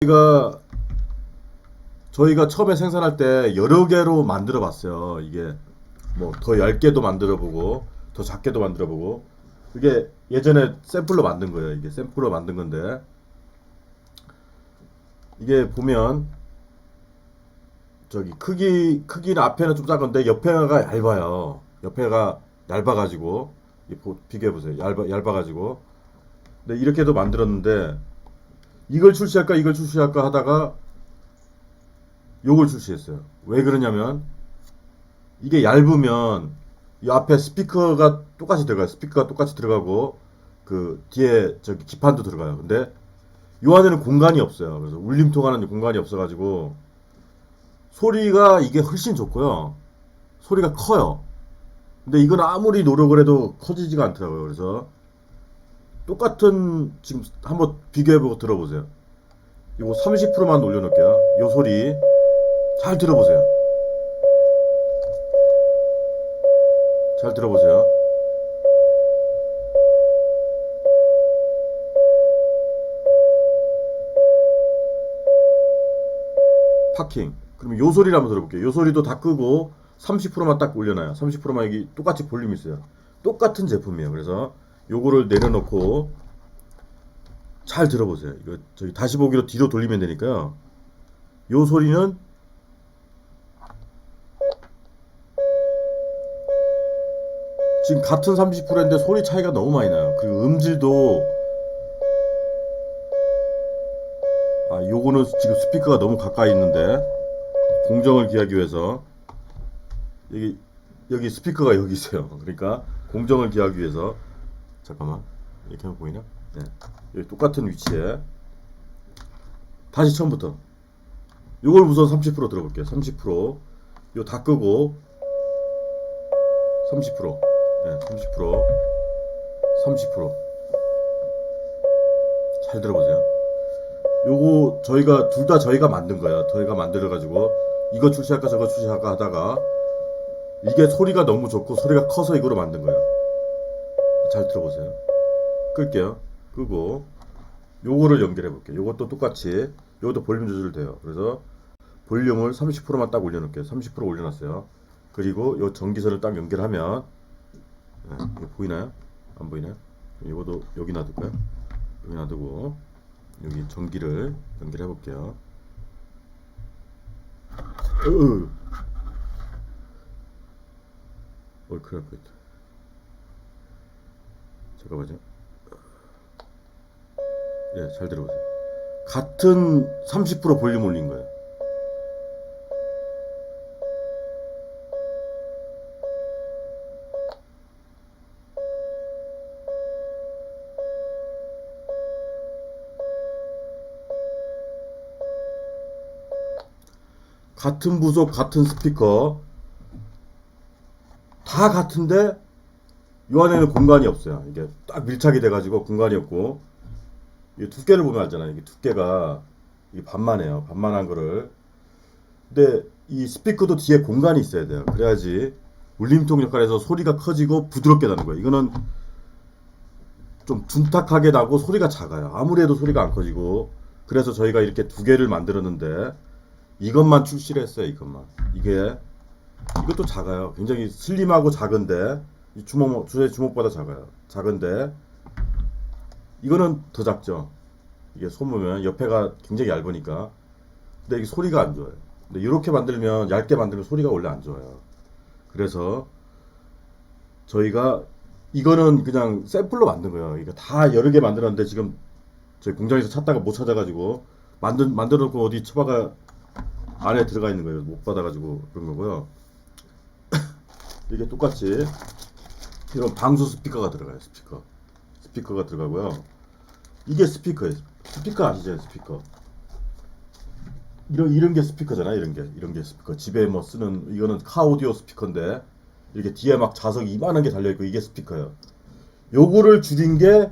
저희가 저희가 처음에 생산할 때 여러 개로 만들어 봤어요. 이게 뭐 더 얇게도 만들어 보고 더 작게도 만들어 보고 그게 예전에 샘플로 만든 거예요. 이게 샘플로 만든 건데 이게 보면 저기 크기는 앞에는 좀 작은데 옆에가 얇아요. 옆에가 얇아가지고 비교해 보세요. 얇아가지고 근데 이렇게도 만들었는데 이걸 출시할까 이걸 출시할까 하다가 요걸 출시했어요. 왜 그러냐면 이게 얇으면 이 앞에 스피커가 똑같이 들어가요. 스피커가 똑같이 들어가고 그 뒤에 저기 기판도 들어가요. 근데 요 안에는 공간이 없어요. 그래서 울림통하는 공간이 없어가지고 소리가 이게 훨씬 좋고요. 소리가 커요. 근데 이건 아무리 노력을 해도 커지지가 않더라고요. 그래서 똑같은 지금 한번 비교해보고 들어보세요. 이거 30%만 올려놓을게요. 요 소리 잘 들어보세요. 잘 들어보세요. 파킹. 그러면 요 소리를 한번 들어볼게요. 요 소리도 다 끄고 30%만 딱 올려놔요. 30%만 여기 똑같이 볼륨이 있어요. 똑같은 제품이에요. 그래서 요거를 내려놓고 잘 들어보세요. 이거 저기 다시 보기로 뒤로 돌리면 되니까요. 요 소리는 지금 같은 30%인데 소리 차이가 너무 많이 나요. 그리고 음질도 요거는 지금 스피커가 너무 가까이 있는데 공정을 기하기 위해서 여기 여기 스피커가 여기 있어요. 그러니까 공정을 기하기 위해서 잠깐만 이렇게 하면 보이나? 네. 여기 똑같은 위치에 다시 처음부터 요걸 우선 30% 들어볼게요. 30% 요 다 끄고 30% 네, 30%잘 들어보세요. 요거 저희가 둘 다 저희가 만든 거예요. 저희가 만들어 가지고 이거 출시할까 저거 출시할까 하다가 이게 소리가 너무 좋고 소리가 커서 이거로 만든 거예요. 잘 들어보세요. 끌게요. 끄고 요거를 연결해 볼게요. 요것도 똑같이 요것도 볼륨 조절돼요. 그래서 볼륨을 30%만 딱 올려놓을게요. 30% 올려놨어요. 그리고 요 전기선을 딱 연결하면 이거 보이나요? 안 보이나요? 이것도 여기 놔둘까요? 여기 놔두고 여기 전기를 연결해 볼게요. 큰일 날 뻔했다. 잠깐만요. 예, 잘 들어보세요. 같은 30% 볼륨 올린 거예요. 같은 부속, 같은 스피커 다 같은데 요 안에는 공간이 없어요. 이게 딱 밀착이 돼가지고 공간이 없고 이 두께를 보면 알잖아요. 이게 두께가 이게 반만해요. 반만한 거를 근데 이 스피커도 뒤에 공간이 있어야 돼요. 그래야지 울림통 역할에서 소리가 커지고 부드럽게 나는 거예요. 이거는 좀 둔탁하게 나고 소리가 작아요. 아무리 해도 소리가 안 커지고 그래서 저희가 이렇게 두 개를 만들었는데 이것만 출시를 했어요. 이게 이것도 작아요. 굉장히 슬림하고 작은데 이 제 주먹보다 작아요. 작은데 이거는 더 작죠. 이게 손 보면 옆에가 굉장히 얇으니까. 근데 이게 소리가 안 좋아요. 근데 이렇게 만들면 얇게 만들면 소리가 원래 안 좋아요. 그래서 저희가 이거는 그냥 샘플로 만든 거예요. 이거 다 여러 개 만들었는데 지금 저희 공장에서 찾다가 못 찾아가지고 만들어놓고 어디 처박아 안에 들어가 있는 거예요. 못 받아가지고 그런 거고요. 이게 똑같이 이런 방수 스피커가 들어가요. 스피커가 들어가고요. 이게 스피커예요. 스피커 아시죠? 스피커. 이런 게 스피커잖아요. 이런 게 스피커. 집에 뭐 쓰는 이거는 카오디오 스피커인데 이렇게 뒤에 막 자석이 이만한 게 달려 있고 이게 스피커예요. 요거를 줄인 게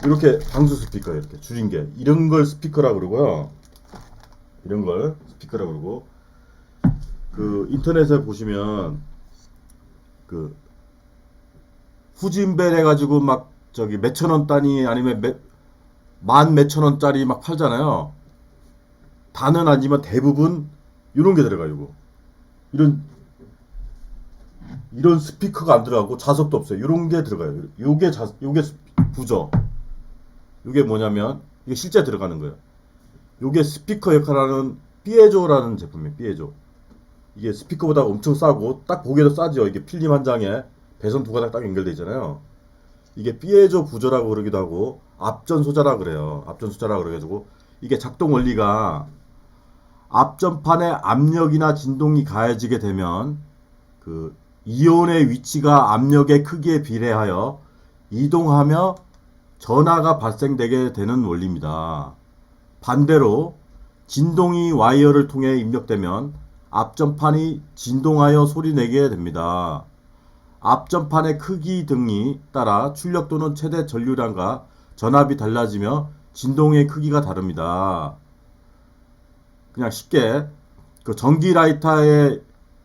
이렇게 방수 스피커예요. 이렇게 줄인 게 이런 걸 스피커라고 그러고요. 이런 걸 스피커라고 그러고 그 인터넷에 보시면 그 후진벨 해가지고 막 저기 몇천 원 단위 아니면 만 몇천 원짜리 막 팔잖아요. 다는 아니지만 대부분 이런 게 들어가요. 이거 이런 스피커가 안 들어가고 자석도 없어요. 이런 게 들어가요. 요게 부저. 요게 뭐냐면 이게 실제 들어가는 거예요. 요게 스피커 역할하는 삐에조라는 제품이에요. 삐에조. 이게 스피커보다 엄청 싸고 딱 보기에도 싸죠. 이게 필름 한 장에 배선 두 가닥 딱 연결돼 있잖아요. 이게 삐에조 부저라고 그러기도 하고 앞전 소자라 그래요. 앞전 소자라 그래가지고 이게 작동 원리가 앞전판에 압력이나 진동이 가해지게 되면 그 이온의 위치가 압력의 크기에 비례하여 이동하며 전하가 발생되게 되는 원리입니다. 반대로 진동이 와이어를 통해 입력되면 앞전판이 진동하여 소리내게 됩니다. 앞전판의 크기 등이 따라 출력 또는 최대 전류량과 전압이 달라지며 진동의 크기가 다릅니다. 그냥 쉽게 그 전기 라이터에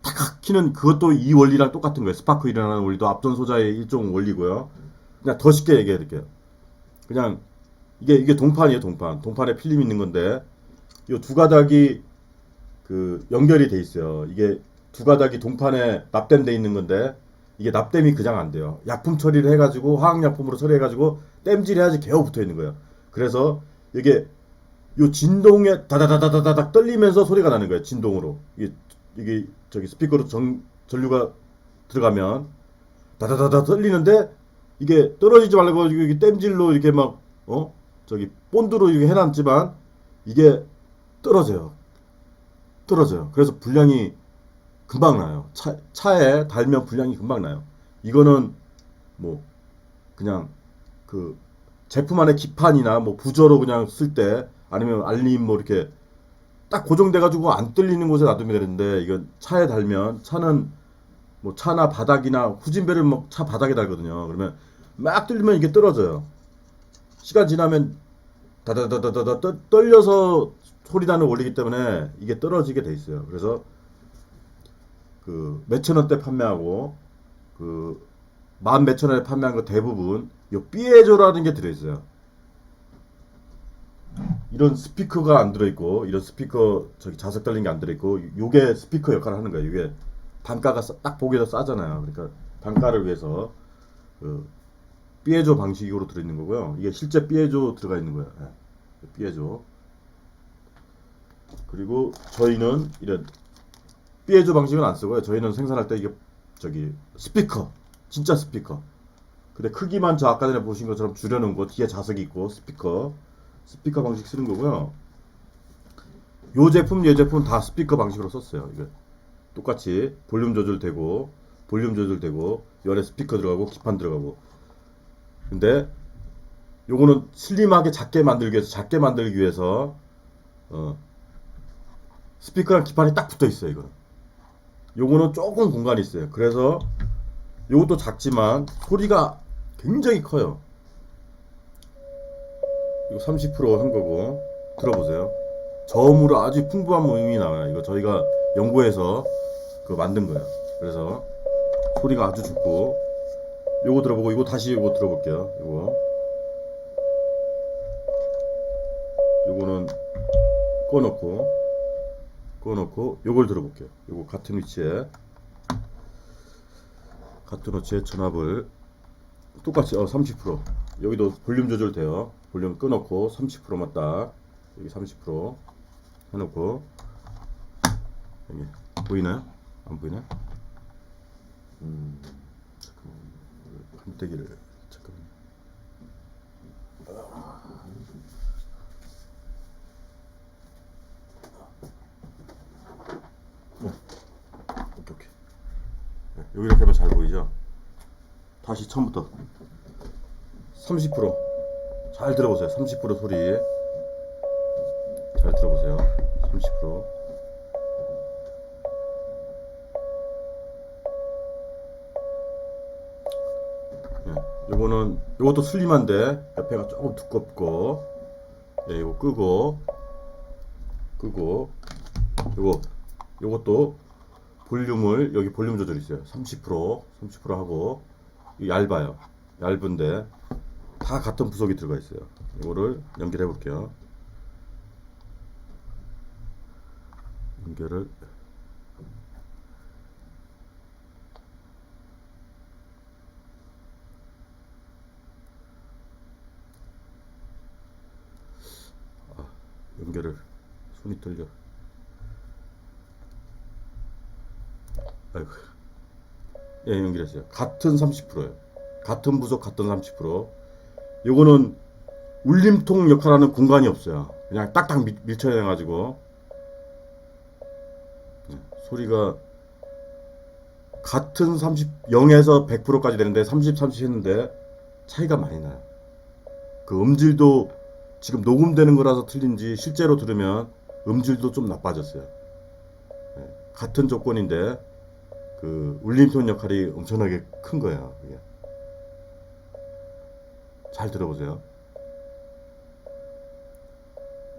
탁 키는 그것도 이 원리랑 똑같은 거예요. 스파크 일어나는 원리도 앞전 소자의 일종 원리고요. 그냥 더 쉽게 얘기해 드릴게요. 그냥 이게 동판이에요. 동판에 필름 있는 건데 이 두 가닥이 그 연결이 돼 있어요. 이게 두 가닥이 동판에 납땜돼 있는 건데 이게 납땜이 그냥 안 돼요. 약품 처리를 해가지고 화학약품으로 처리해가지고 땜질 해야지 개어 붙어 있는 거예요. 그래서 이게 요 진동에 다다다다다닥 떨리면서 소리가 나는 거예요. 진동으로. 이게 저기 스피커로 전류가 들어가면 다다다다 떨리는데 이게 떨어지지 말고 이게 땜질로 이렇게 막 저기 본드로 이렇게 해놨지만 이게 떨어져요. 그래서 불량이 금방 나요. 차에 달면 불량이 금방 나요. 이거는 뭐 그냥 그 제품 안에 기판이나 뭐 부저로 그냥 쓸 때 아니면 알림 뭐 이렇게 딱 고정돼 가지고 안 떨리는 곳에 놔두면 되는데 이건 차에 달면 차는 뭐 차나 바닥이나 후진배를 뭐 차 바닥에 달거든요. 그러면 막 떨리면 이게 떨어져요. 시간 지나면 다다다다다 떨려서 소리 나는 원리이기 때문에 이게 떨어지게 돼 있어요. 그래서 그 몇천 원대 판매하고 그 만 몇천 원에 판매한 거 대부분 요 삐에조라는 게 들어있어요. 이런 스피커가 안 들어있고 이런 스피커 저기 자석 달린 게 안 들어있고 요게 스피커 역할을 하는 거예요. 이게 단가가 딱 보기에도 싸잖아요. 그러니까 단가를 위해서 그 삐에조 방식으로 들어있는 거고요. 이게 실제 삐에조 들어가 있는 거예요. 네. 삐에조. 그리고 저희는 이런 삐에조 방식은 안 쓰고요. 저희는 생산할 때 이게 저기 스피커, 진짜 스피커. 근데 크기만 저 아까 전에 보신 것처럼 줄여놓은 거 뒤에 자석이 있고 스피커 방식 쓰는 거고요. 요 제품 다 스피커 방식으로 썼어요. 이거 똑같이 볼륨 조절되고 요 안에 스피커 들어가고 기판 들어가고. 근데 요거는 슬림하게 작게 만들기 위해서 스피커랑 기판이 딱 붙어 있어요. 이거는. 요거는 조금 공간이 있어요. 그래서 요것도 작지만 소리가 굉장히 커요. 이거 30%한 거고 들어보세요. 저음으로 아주 풍부한 음이 나와요. 이거 저희가 연구해서 그 만든 거예요. 그래서 소리가 아주 좋고 요거 들어보고 요거 다시 요거 들어볼게요. 요거는 꺼놓고 요걸 들어볼게요. 요거 같은 위치에 전압을 똑같이 30% 여기도 볼륨 조절돼요. 볼륨 꺼놓고 30%만 딱 여기 30% 해놓고 여기 보이나요? 안 보이나요? 잠깐만 판때기를 잠깐만. 오케이. 네, 여기 이렇게 하면 잘 보이죠? 다시 처음부터 30%잘 들어보세요. 30% 소리 잘 들어보세요. 30% 요것도 슬림한데 옆에가 조금 두껍고 이거 끄고 요것도 볼륨을 여기 볼륨 조절 있어요. 30% 하고 얇아요. 얇은데 다 같은 부속이 들어가 있어요. 이거를 연결해 볼게요. 연결을 연결을 손이 떨려. 아이고. 예, 연결했어요. 같은 30%예요. 같은 부속 같은 30%. 요거는 울림통 역할하는 공간이 없어요. 그냥 딱딱 밀쳐내가지고 소리가 같은 0에서 100%까지 되는데 30, 30 했는데 차이가 많이 나요. 그 음질도 지금 녹음되는 거라서 틀린지 실제로 들으면 음질도 좀 나빠졌어요. 같은 조건인데 그 울림톤 역할이 엄청나게 큰 거예요. 이게. 잘 들어보세요.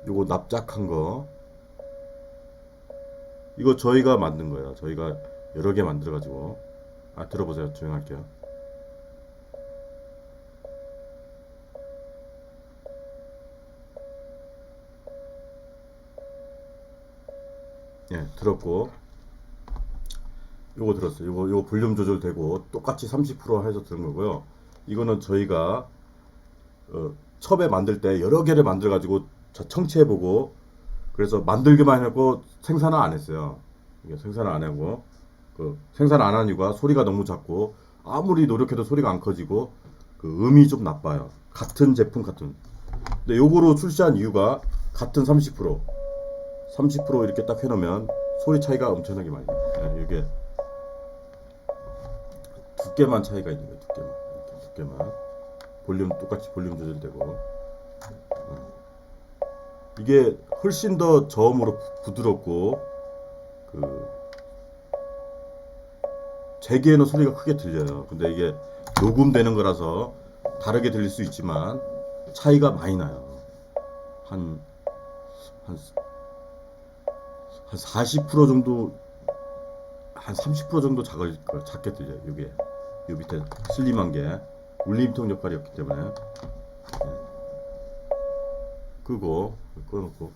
요거 납작한 거 이거 저희가 만든 거예요. 저희가 여러 개 만들어 가지고 들어보세요. 조용할게요. 예, 들었고 요거 들었어요. 요거 볼륨 조절되고 똑같이 30% 해서 들은 거고요. 이거는 저희가 첩에 만들 때 여러 개를 만들어 가지고 청취해 보고 그래서 만들기만 하고 생산을 안 했어요. 이게 생산을 안 하고 그 생산 안 하는 이유가 소리가 너무 작고 아무리 노력해도 소리가 안 커지고 그 음이 좀 나빠요. 같은 제품 같은. 근데 요거로 출시한 이유가 같은 30% 이렇게 딱 해놓으면 소리 차이가 엄청나게 많이 나요. 네, 이게 두께만 차이가 있는 거예요. 두께만. 이렇게 두께만. 볼륨 똑같이 볼륨 조절되고. 이게 훨씬 더 저음으로 부드럽고 그 제기에는 소리가 크게 들려요. 근데 이게 녹음되는 거라서 다르게 들릴 수 있지만 차이가 많이 나요. 한, 한, 한 40% 정도, 한 30% 정도 작게 들려요. 이게. 요 밑에 슬림한 게 울림통 역할이었기 때문에. 네. 끄고, 꺼놓고.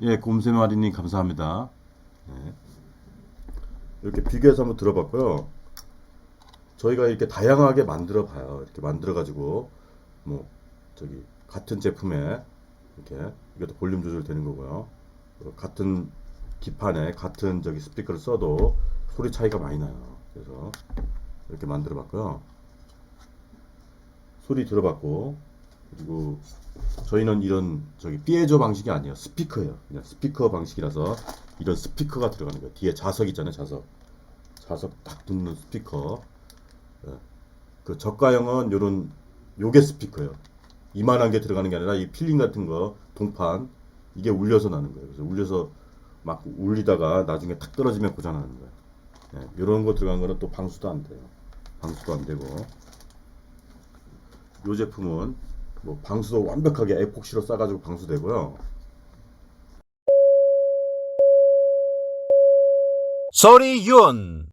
예, 곰새마리님 감사합니다. 네. 이렇게 비교해서 한번 들어봤고요. 저희가 이렇게 다양하게 만들어 봐요. 이렇게 만들어 가지고 뭐 저기 같은 제품에 이렇게 이것도 볼륨 조절 되는 거고요. 같은 기판에 같은 저기 스피커를 써도 소리 차이가 많이 나요. 그래서 이렇게 만들어 봤고요. 소리 들어봤고 그리고 저희는 이런 저기 피에조 방식이 아니에요. 스피커예요. 그냥 스피커 방식이라서 이런 스피커가 들어가는 거예요. 뒤에 자석 있잖아요. 자석 딱 붙는 스피커. 그 저가형은 요게 스피커예요. 이만한 게 들어가는 게 아니라 이 필링 같은 거 동판 이게 울려서 나는 거예요. 그래서 울려서 막 울리다가 나중에 탁 떨어지면 고장 나는 거예요. 네, 이런 거 들어간 거는 또 방수도 안 돼요. 방수도 안 되고 이 제품은 뭐 방수도 완벽하게 에폭시로 싸가지고 방수되고요. 소리윤